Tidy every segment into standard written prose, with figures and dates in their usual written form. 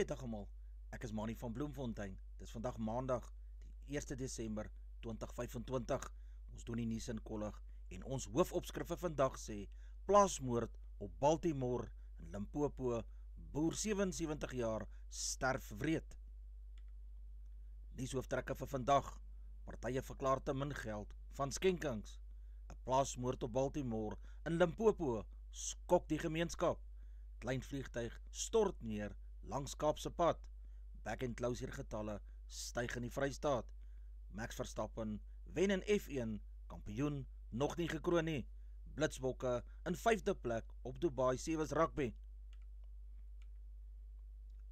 Goeiedag almal, ek is Mannie van Bloemfontein. Dit is vandag maandag, die 1 Desember 2025. Ons doen die nuus in kollig en ons hoofopskrifte vandag sê: plaasmoord op Baltimore in Limpopo, boer 77 jaar sterf wreed. Nuushooftrekke vir vandag: partye verklaar te min geld van skenkings. 'n Plaasmoord op Baltimore in Limpopo skok die gemeenskap. Klein vliegtuig stort neer langs Kaapse pad. Back and closure getalle styg in die Vrystaat. Max Verstappen wen in F1, kampioen nog nie gekroon nie. Blitsbokke in 5de plek op Dubai Sevens rugby.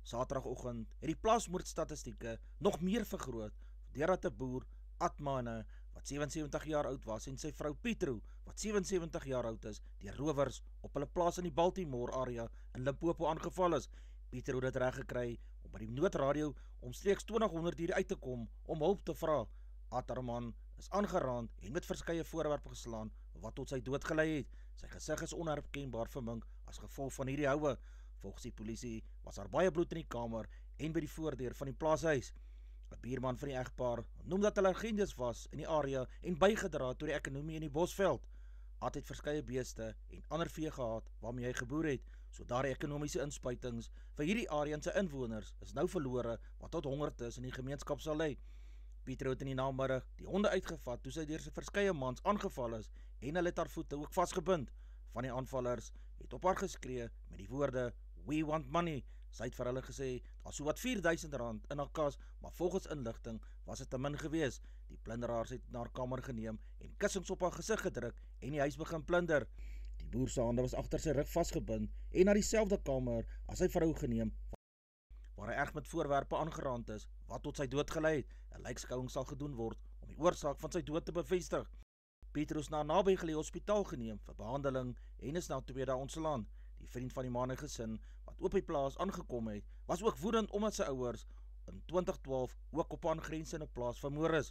Saterdagoggend het die plaasmoordstatistieke nog meer vergroot deurdat 'n boer, Atmane, wat 77 jaar oud was, en sy vrou Pietro, wat 77 jaar oud is, deur rowers op hulle plaas in die Baltimore area in Limpopo aangeval is. Pietro het dit reg gekry om by die noodradio omstreeks 2000 uur uit te kom om hulp te vra. Atmane is aangeraand en met verskeie voorwerpe geslaan wat tot sy dood gelei het. Sy gesig is onherkenbaar vermink as gevolg van hierdie houe. Volgens die polisie was daar baie bloed in die kamer en by die voordeur van die plaashuis. 'n Buurman van die egpaar noem dat hulle agendes was in die area en bygedra tot die ekonomie in die Bosveld. Ad het verskeie beeste en ander vee gehad waarmee hy geboer het, so daardie ekonomiese inspuitings vir hierdie area en sy inwoners is nou verlore, wat tot hongerte in die gemeenskap sal lei. Pietro het in die namiddag die honde uitgevat toe sy deur sy verskeie mans aangeval is en hulle het haar voete ook vasgebind. Van die aanvallers het op haar geskree met die woorde "We want money". Sy het vir hulle gesê daar so wat R4000 in haar kas, maar volgens inligting was dit te min gewees. Die plunderaars het na haar kamer geneem en kussings op haar gesig gedruk en die huis begin plunder. Die boer se hande was agter sy rug vasgebind en na dieselfde kamer as sy vrou geneem, waar hy erg met voorwerpe aangeraand is, wat tot sy dood gelei het. 'n Lijkskouing sal gedoen word om die oorsaak van sy dood te bevestig. Pietro is na 'n nabygeleë hospitaal geneem vir behandeling en is na 2 dae ontslaan. Die vriend van die man en gesin wat op die plaas aangekom het, was ook woedend omdat sy ouers in 2012 ook op 'n aangrensende plaas vermoor is.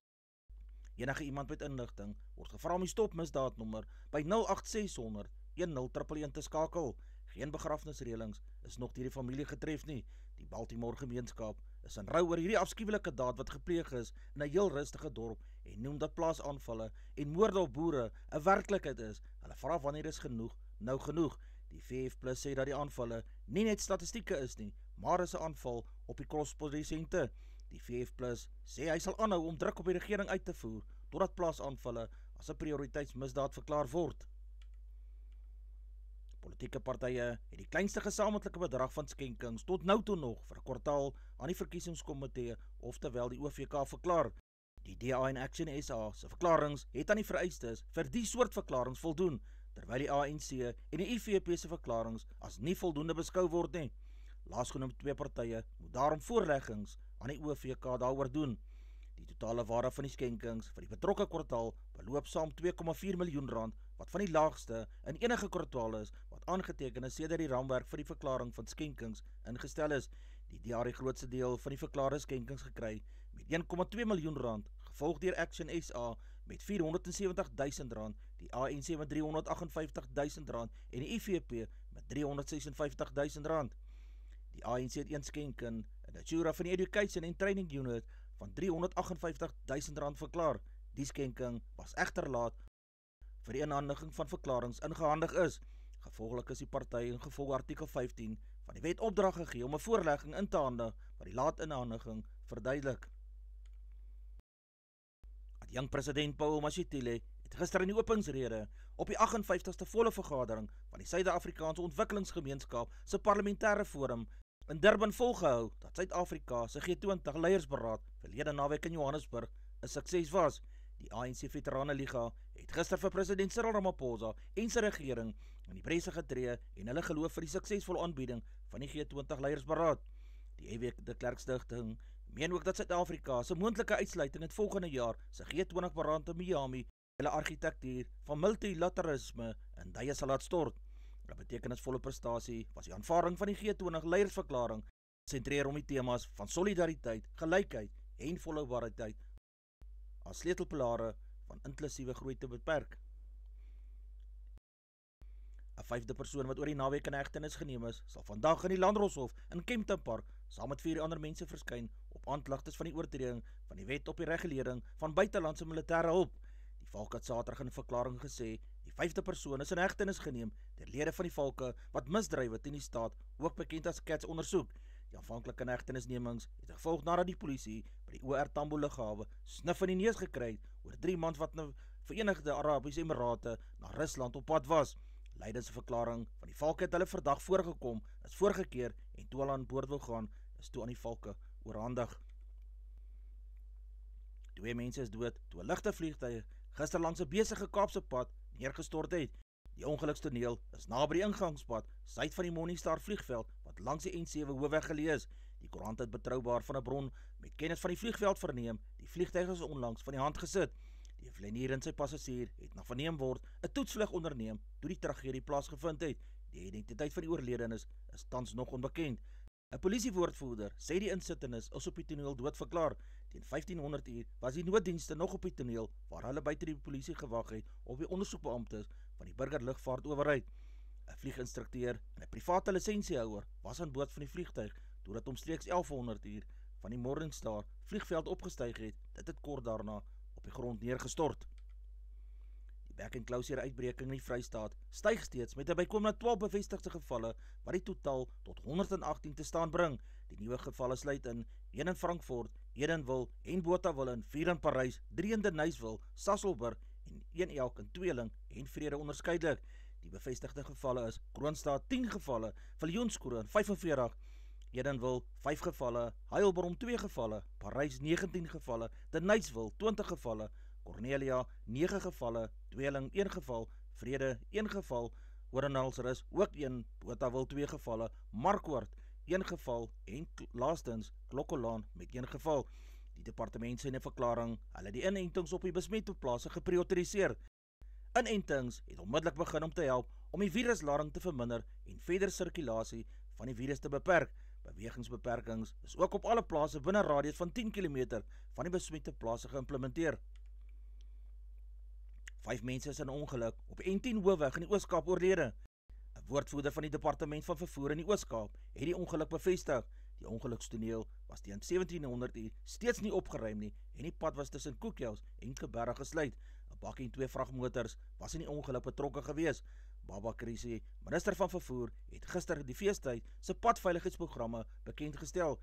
Enige iemand met inligting word gevra om die stopmisdaadnommer by 08600 10111 te skakel. Geen begrafnisreëlings is nog deur die familie getref nie. Die Baltimore gemeenskap is in rou oor hierdie afskuwelike daad wat gepleeg is in 'n heel rustige dorp en noem dat plaasaanvalle en moorde op boere 'n werklikheid is. Hulle vra wanneer is genoeg, nou genoeg. Die VF+ sê dat die aanvalle nie net statistieke is nie, maar is 'n aanval op die kosprodusente. Die VF+ sê hy sal aanhou om druk op die regering uit te voer totdat plaasaanvalle as 'n prioriteitsmisdaad verklaar word. Politieke partye het die kleinste gesamentlike bedrag van skenkings tot nou toe nog vir 'n kwartaal aan die verkiesingskomitee, oftewel die OVK, verklaar. Die DA en Action SA se verklaringe het aan die vereistes vir die soort verklaringe voldoen, terwyl die ANC en die IFP se verklaringe as nie voldoende beskou word nie. Laasgenoemde 2 partye moet daarom voorleggings aan die OVK daaroor doen. Die totale waarde van die skenkings vir die betrokke kwartaal beloop saam R2,4 miljoen, wat van die laagste in enige kwartaal is wat aangeteken is sedert die raamwerk vir die verklaring van skenkings ingestel is. Die DA het die grootste deel van die verklaarde skenkings gekry met R1,2 miljoen, gevolg deur Action SA met R470,000, die ANC met R358,000 en die IFP met R356,000. Die ANC het een skenking in die Natura van die Education and Training Unit van R358,000 verklaar. Die skenking was egter laat vir die inhandiging van verklaringe ingehandig is. Gevolglik is die party in gevolg artikel 15 van die wet opdrag gegee om 'n voorlegging in te handig wat die laat inhandiging verduidelik. Adjunkt president Paul Mashatile het gister in die openingsrede op die 58ste volle vergadering van die Suid-Afrikaanse Ontwikkelingsgemeenskap se parlementêre forum in Durban volgehou dat Suid-Afrika se G20 leiersberaad verlede naweek in Johannesburg 'n sukses was. Die ANC Veteranenliga het gister vir president Cyril Ramaphosa en sy regering in die brese getree en hulle geloof vir die suksesvolle aanbieding van die G20 leiersberaad. Die EW de Klerk Stichting meen ook dat Suid-Afrika se moontlike uitsluiting in volgende jaar se G20 beraad in Miami hulle argitektuur van multilateralisme in duie sal laat stort. 'n Betekenisvolle prestasie was die aanvaarding van die G20 leiersverklaring, sentreer om die temas van solidariteit, gelykheid en volhoubaarheid as sleutelpilare van inklusiewe groei te beperk. 'n 5de persoon wat oor die naweek in hegtenis geneem is, sal vandag in die Landdroshof in Kempton Park saam met 4 ander mense verskyn op aanklagtes van die oortreding van die wet op die regulering van buitelandse militêre hulp. Die Valke het Saterdag in 'n verklaring gesê, die 5de persoon is in hegtenis geneem deur lede van die Valke wat misdrywe teen die staat, ook bekend as Cats, ondersoek. Die aanvanklike hegtenisnemings het gevolg nadat die polisie by die OR Tambo lughawe snif in die neus gekry het oor 3 mans wat na Verenigde Arabiese Emirate na Rusland op pad was. Leidens 'n verklaring van die Valke het hulle verdag voorgekom, is voorgekeer en toe hulle aan boord wil gaan, is toe aan die Valke oorhandig. 2 mense is dood toe 'n ligte vliegtuig gister langs 'n besige Kaapse pad neergestort het. Die ongelukstoneel is naby die ingangspad suid van die Morningstar vliegveld wat langs die N7 hoofweg geleë is. Die koerant het betroubaar van 'n bron met kennis van die vliegveld verneem. Die vliegtuig is onlangs van die hand gesit. Die vlieënier en sy passasier het na verneem word 'n toetsvlug onderneem toe die tragedie plaasgevind het. Die identiteit van die oorledenes is tans nog onbekend. 'n Polisiewoordvoerder sê die insittenis is op die toneel doodverklaar. Teen 1500 uur was die nooddienste nog op die toneel waar hulle buite die polisie gewag het op die ondersoekbeamptes van die burgerlugvaartowerheid. 'n Vlieginstrukteur en 'n private lisensiehouer was aan boord van die vliegtuig toe dit omstreeks 1100 uur van die Morningstar vliegveld opgestyg het. Dit het kort daarna op die grond neergestort. Die back-and-closure uitbreking in die Vrystaat styg steeds met 'n bykomende 12 bevestigde gevalle wat die totaal tot 118 te staan bring. Die nuwe gevalle sluit in 1 in Frankfurt, Edenville en Botawil, 4 in Parys, 3 in Deniswil, Sasolburg en 1 elk in Tweeling en Vrede onderskeidelik. Die bevestigde gevalle is Kroonstad 10 gevalle, Viljoenskroon 45, Edenville 5 gevalle, Heilbron 2 gevalle, Parys 19 gevalle, Deniswil 20 gevalle, Cornelia 9 gevalle, Tweeling 1 geval, Vrede 1 geval, Oranjewilrus ook 1, Botawil 2 gevalle, Markwaart 1 geval en laastens Klokkolaan met 1 geval. Die departement sê in 'n verklaring, hulle die inentings op die besmette plase geprioritiseer. Inentings het onmiddellik begin om te help om die viruslading te verminder en verdere sirkulasie van die virus te beperk. Bewegingsbeperkings is ook op alle plase binne 'n radius van 10 km van die besmette plase geïmplementeer. 5 mense is in 'n ongeluk op N10 hoofweg in die Oos-Kaap oorlede. 'n Woordvoerder van die departement van vervoer in die Oos-Kaap het die ongeluk bevestig. Die ongelukstoneel was teen 1700 uur steeds nie opgeruim nie en die pad was tussen Koekhuis en Geberg gesluit. 'n Bakkie en 2 vragmotors was in die ongeluk betrokke gewees. Baba Krisi, minister van vervoer, het gister die feestyd se padveiligheidsprogramme bekend gestel.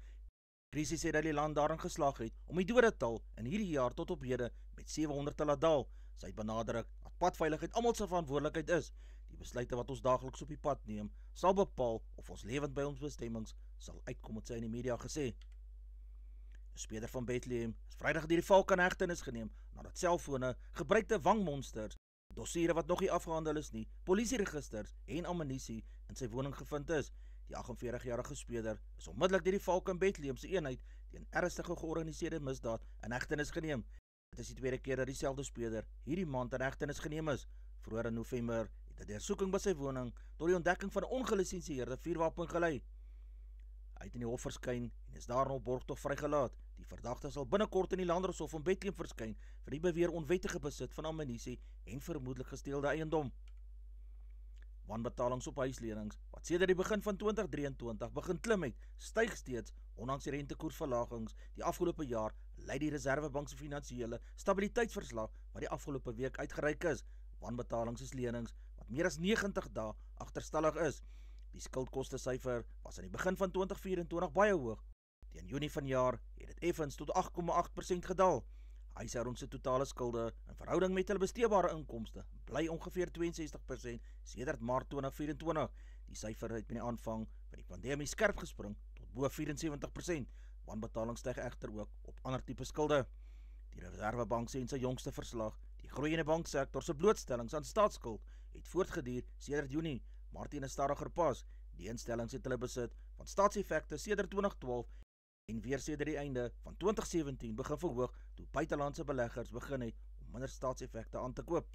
Krisi sê dat die land daarin geslaag het om die dodetal in hierdie jaar tot op hede met 700 te laat daal. Sy het benadruk dat padveiligheid almal se verantwoordelikheid is. Die besluite wat ons daagliks op die pad neem, sal bepaal of ons lewend by ons bestemmings sal uitkom, het sy in die media gesê. 'n Speler van Bethlehem is Vrydag deur die Valke in hegtenis geneem nadat selfone, gebruikte wangmonsters, dossiere wat nog nie afgehandel is nie, polisieregisters en ammunisie in sy woning gevind is. Die 48-jarige speler is onmiddellik deur die Valke in Bethlehem se eenheid teen ernstige georganiseerde misdaad in hegtenis geneem. Dit is die tweede keer dat dieselfde speler hierdie maand in hegtenis geneem is. Vroeër in November het 'n deursoeking by sy woning tot die ontdekking van 'n ongelisensieerde vuurwapen gelei. Hy het in die hof verskyn en is daarna op borgtog vrygelaat. Die verdagte sal binnekort in die Landdroshof in Bethlehem verskyn vir die beweer onwettige besit van ammunisie en vermoedelik gesteelde eiendom. Wanbetalings op huislenings wat sedert die begin van 2023 begin klim het, styg steeds ondanks die rentekoersverlagings die afgelope jaar, lei die Reserwebank se finansiële stabiliteitsverslag wat die afgelope week uitgereik is. Wanbetalings is lenings wat meer as 90 dae agterstallig is. Die skuldkoste syfer was aan die begin van 2024 baie hoog. Teen Junie vanjaar het dit effens tot 8,8% gedaal. Huishoudings se totale skulde in verhouding met hulle besteedbare inkomste bly ongeveer 62% sedert Maart 2024. Die syfer het met die aanvang van die pandemie skerp gespring tot bo 74%. Wanbetalings styg egter ook op ander tipe skulde. Die Reserwebank sê in sy jongste verslag, die groei in die banksektor se blootstellings aan staatsskuld het voortgeduur sedert Junie, maar teen 'n stadiger pas. Die instellings het hulle besit van staatseffekte sedert 2012 en weer sedert die einde van 2017 begin verhoog toe buitelandse beleggers begin het om minder staatseffekte aan te koop.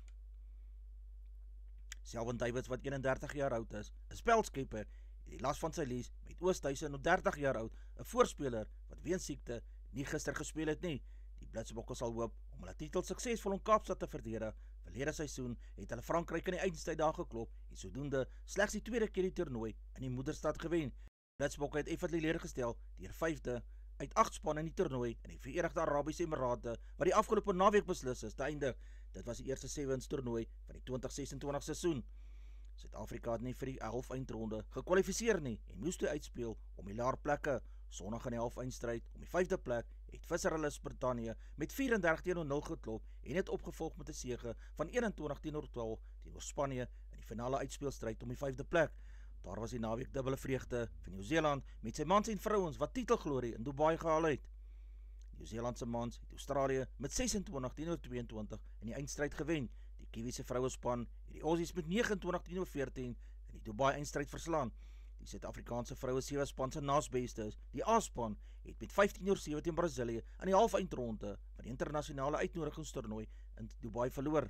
Selwyn Davids, wat 31 jaar oud is, 'n spelskepper, het die las van sy lees met Oosthuizen, nog 30 jaar oud, 'n voorspeler wat weens siekte nie gister gespeel het nie. Die Blitsbokke sal hoop om hulle titel suksesvol in Kaapstad te verdedig. Verlede seisoen het hulle Frankryk in die eindstryd daar geklop en sodoende slegs die tweede keer die toernooi in die moederstad gewen. Blitsbokke het effortless leergestel deur 5de uit 8 spanne in die toernooi in die Verenigde Arabiese Emirate wat die afgelope naweek beslis is te eindig. Dit was die eerste 7 toernooi van die 2026 seisoen. Suid-Afrika het nie vir die halfeindronde gekwalifiseer nie en moes toe uitspeel om die laer plekke. Sondag in die halfeindstryd om die 5de plek het Visserhulle Brittanje met 34-0 geklop en het opgevolg met 'n sege van 21-12 teenoor Spanje in die finale uitspeelstryd om die 5de plek. Daar was die naweek dubbele vreugde vir Nieu-Seeland met sy mans en vrouens wat titelglorie in Dubai gehaal het. Nieu-Seeland se mans het Australië met 26-22 in die eindstryd gewen. Die Kiwi se vrouespan het die Aussies met 29-14 in die Dubai eindstryd verslaan. Die Suid-Afrikaanse vroue 7 span se naasbeste is, die A-span, het met 15-7 teen Brasilië in die halfeindronde van die internasionale uitnodigingstoernooi in Dubai verloor.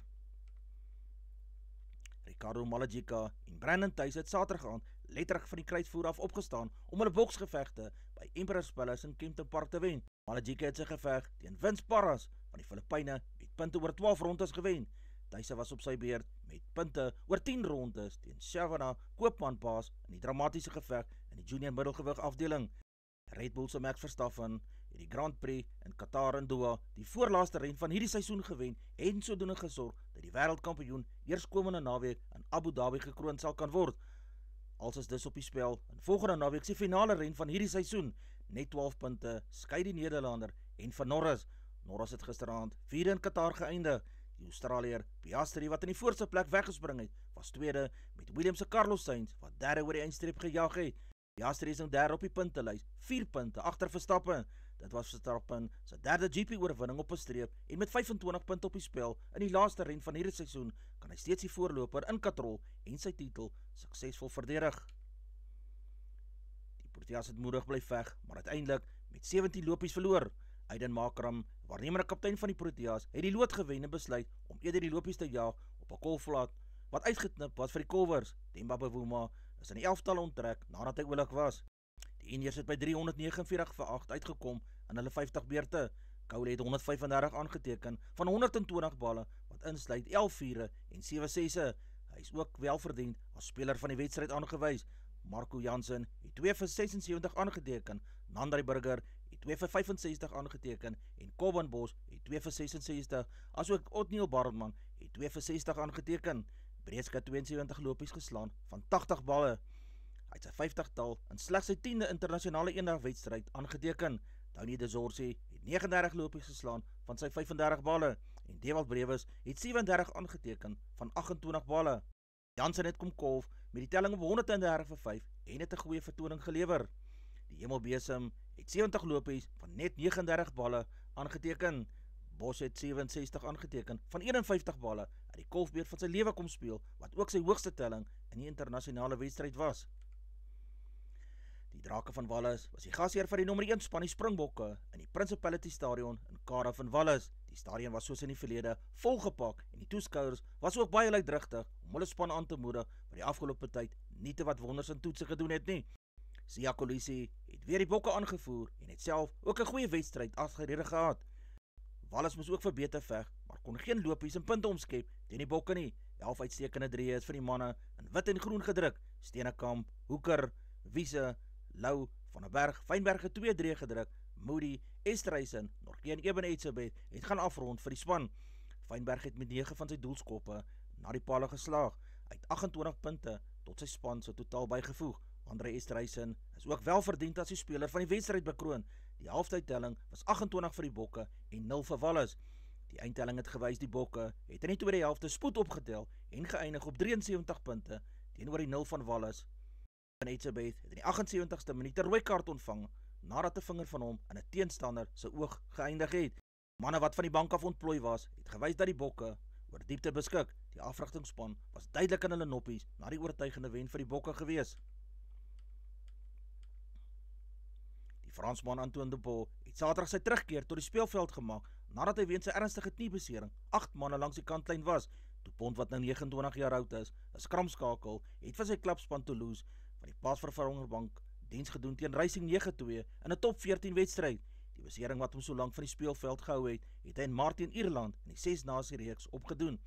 Ricardo Malajika en Brandon Tuis het Saterdag aand letterlik van die kruitvoer af opgestaan om hulle boksgevegte by Emperor's Palace in Kempton Park te wen. Malajika het sy geveg teen Vince Parras van die Filippyne met punte oor 12 rondes gewen. Tuis was op sy beurt met punte oor 10 rondes teen Shavana Koopman-Paas in die dramatiese geveg in die junior middelgewig afdeling. Red Bull se Max Verstappen het die Grand Prix in Qatar en Doha die voorlaaste ren van hierdie seisoen gewen en sodoende gesorg dat die wêreldkampioen eerskomende naweek in Abu Dhabi gekroon sal kan word. Als is dus op die spel in volgende naweek se finale ren van hierdie seisoen. Net 12 punte skei die Nederlander en van Norris. Norris het gisteraand 4de in Qatar geëindig. Die Australiër Piastri wat in die voorste plek weggespring het, was tweede met Williams se Carlos Sainz wat derde oor die eindstreep gejaag het. Piastri is nou derde op die puntelys, 4 punte agter Verstappen. Dit was Verstappen se derde GP-oorwinning op 'n streep en met 25 punte op die spel in die laaste ren van hierdie seisoen kan hy steeds die voorloper in katrol en sy titel suksesvol verdedig. Die Proteas het moedig bly veg, maar uiteindelik met 17 lopies verloor. Aiden Markram, waarnemende kaptein van die Proteas, het die lood gewen en besluit om eerder die lopies te jaag op 'n kolfvlak wat uitgeknip was vir die kolwers. Themba Bavuma is in die 11tal onttrek nadat hy oulik was. Die Indiërs het by 349-8 uitgekom in hulle 50 beurte. Cowley het 135 aangeteken van 120 balle wat insluit 11 vure en 7 sesse. Hy is ook welverdiend as speler van die wedstryd aangewys. Marco Jansen het 2 vir 76 aangeteken, Nandri Burger het 2 vir 65 aangeteken en Coban Bos het 2 vir 66, asook Otniel Baartman het 2 vir 60 aangeteken. Breeska 72 lopies geslaan van 80 balle. Hy het sy 50tal in slegs sy 10de internasionale eendagwedstryd aangeteken. Tony De Zorzi het 39 lopies geslaan van sy 35 balle en Dewald Brewes het 37 aangeteken van 28 balle. Jansen het kom kolf met die telling op 130-5 en het 'n goeie vertoning gelewer. Die Hemelbesem het 70 lopies van net 39 balle aangeteken. Bos het 67 aangeteken van 51 balle uit die kolfbeurt van sy lewe kom speel, wat ook sy hoogste telling in die internasionale wedstryd was. Die Drake van Wallis was die gasheer van die nommer 1 span die Springbokke in die Principality Stadion in Cardiff in Wallis. Die stadion was soos in die verlede volgepak en die toeskouers was ook baie luidrigtig om hulle span aan te moedig wat die afgelope tyd nie te wat wonders in toetse gedoen het nie. Siya Kolisi het weer die Bokke aangevoer en het self ook 'n goeie wedstryd afgerede gehad. Wallis moes ook verbeter veg, maar kon geen lopies en punte omskep teen die Bokke nie. 11 uitstekende drieë is vir die manne in wit en groen gedruk. Steenekamp, Hoeker, Wiese, Lou, Van der Berg, Fynberg het 2 drieë gedruk. Moody, Esterhuizen, nog geen Eben Etzebeth het gaan afrond vir die span. Fynberg het met 9 van sy doelskoppe na die palle geslaag. Uit 28 punte tot sy span se totaal bygevoeg. Andre Esterhuizen is ook wel verdiend as die speler van die wedstryd bekroon. Die halftydtelling was 28 vir die Bokke en 0 vir Wallis. Die eindtelling het gewys die Bokke het in die tweede helfte spoed opgetel en geëindig op 73 punte teenoor die 0 van Wallis. Eben Etzebeth het in die 78ste minuut 'n rooi kaart ontvang nadat 'n vinger van hom in 'n teenstander se oog geëindig het. Manne wat van die bank af ontplooi was, het gewys dat die Bokke oor diepte beskik. Die afrigtingspan was duidelik in hulle noppies na die oortuigende wen vir die Bokke gewees. Die Fransman Antoine Dupont het Saterdag sy terugkeer tot die speelveld gemaak nadat hy weens sy ernstige kniebesering 8 manne langs die kantlyn was. Dupont wat nou 29 jaar oud is, 'n skramskakel, het vir sy klubspan Toulouse van die paasvervangerbank diens gedoen teen Racing 9-2 in 'n top 14 wedstryd. Die besering wat hom so lank van die speelveld gehou het, het hy in Maart teen Ierland in die 6 nasie reeks opgedoen.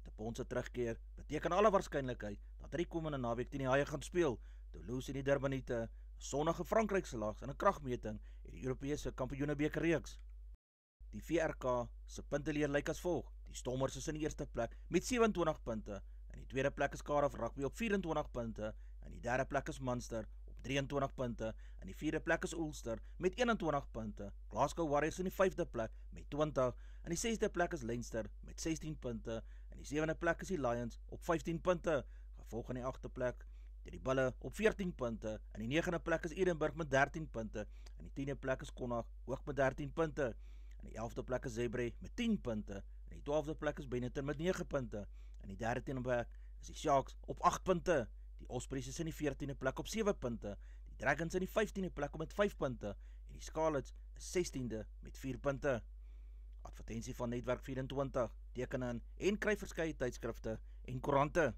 Dupont se terugkeer beteken alle waarskynlikheid dat hy komende naweek teen die Haie gaan speel. Toulouse en die Durbanite sonnige Frankryk se lags in 'n kragmeting en die Europese Kampioenebekerreeks. Die VRK se punteleer lyk as volg: die Stormers is in die eerste plek met 27 punte, in die tweede plek is Cardiff Rugby op 24 punte, in die derde plek is Munster op 23 punte, in die vierde plek is Ulster met 21 punte, Glasgow Warriors in die vyfde plek met 20, in die sesde plek is Leinster met 16 punte, in die sewende plek is die Lions op 15 punte, gevolg in die agste plek die Bulle op 14 punte, in die negende plek is Edinburgh met 13 punte, in die tiende plek is Connacht ook met 13 punte, in die 11de plek is Zebre met 10 punte, in die 12de plek is Benetton met 9 punte, in die 13de plek is die Sharks op 8 punte, die Ospreys is in die 14de plek op 7 punte, die Dragons in die 15de plek met 5 punte, en die Scarlets is 16de met 4 punte. Advertensie van Netwerk 24, teken in en kry verskeie tydskrifte en koerante.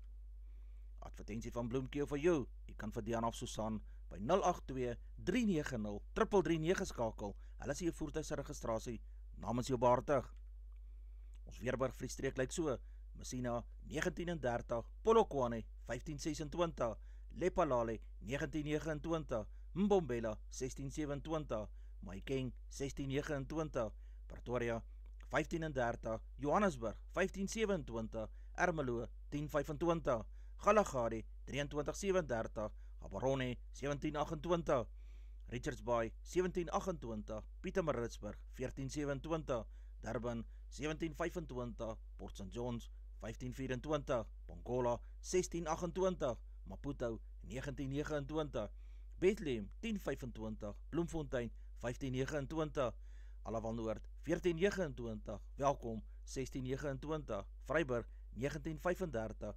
Advertensie van Bloemkeel vir jou. Jy kan vir Diana of Susan by 082-390-3339 skakel. Hulle is jou voertuig se registrasie namens jou behartig. Ons Weerburg Vliesstreek lyk so: Messina 1930, Polokwane 1526, Lephalale 1929, Mbombela 1627, Mahikeng 1629, Pretoria 1530, Johannesburg 1527, Ermelo 1025, Galagadi 2337, Gaborone 1728, Richards Bay 1728, Pietermaritzburg 1427, Durban 1725, Port St Johns 1524, Pongola 1628, Maputo 1929, Bethlehem 1025, Bloemfontein 1529, Alawan Noord 1429, Welkom 1629, Vryburg 1935,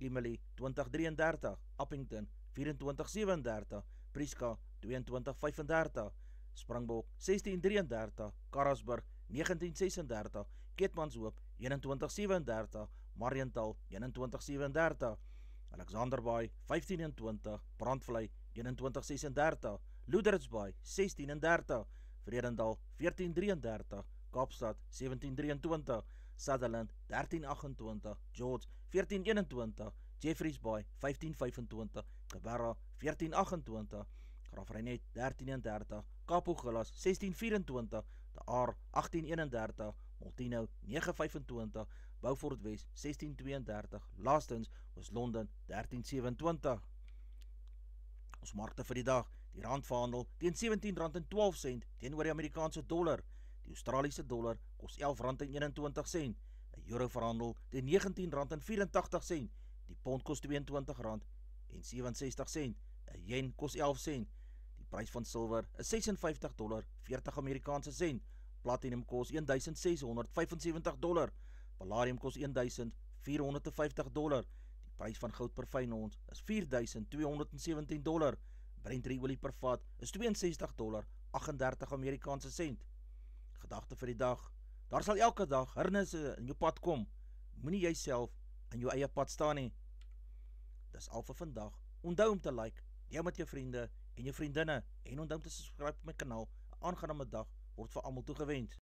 Kimberley 2033, Appington 2437, Prieska 2235, Springbok 1633, Karasburg 1936, Keetmanshoop 2137, Mariental 2137, Alexanderbaai 1520, Brandvlei 2136, Loederitsbaai 1630, Vredendal 1433, Kaapstad 1723, Sutherland 1328, George 1421, Jeffreys Bay 1525, Geberra 1428, Graafreinet 1331, Kaaphooglas 1624, De Aar 1831, Molteno 925, Beaufort West 1632, laastens was Londen 1327. Ons markte vir die dag: die rand verhandel teen R17.12 teenoor die Amerikaanse dollar, die Australiese dollar kos R11.21, 'n euro verhandel teen R19.84, die pond kos R22.67, 'n yen kos 11 sent, die prys van silwer is $56.40 Amerikaanse sent, platinum kos $1,675, palladium kos $1,450, die prys van goud per fyn ons is $4,217, Brent olie per vat is $62.38 Amerikaanse sent. Gedagte vir die dag: daar sal elke dag hindernisse in jou pad kom, moenie jouself in jou eie pad staan nie. Dis al vir vandag. Onthou om te like, deel met jou vriende en jou vriendinne, en onthou om te subscribe op my kanaal. 'n Aangename dag word vir almal toegewens.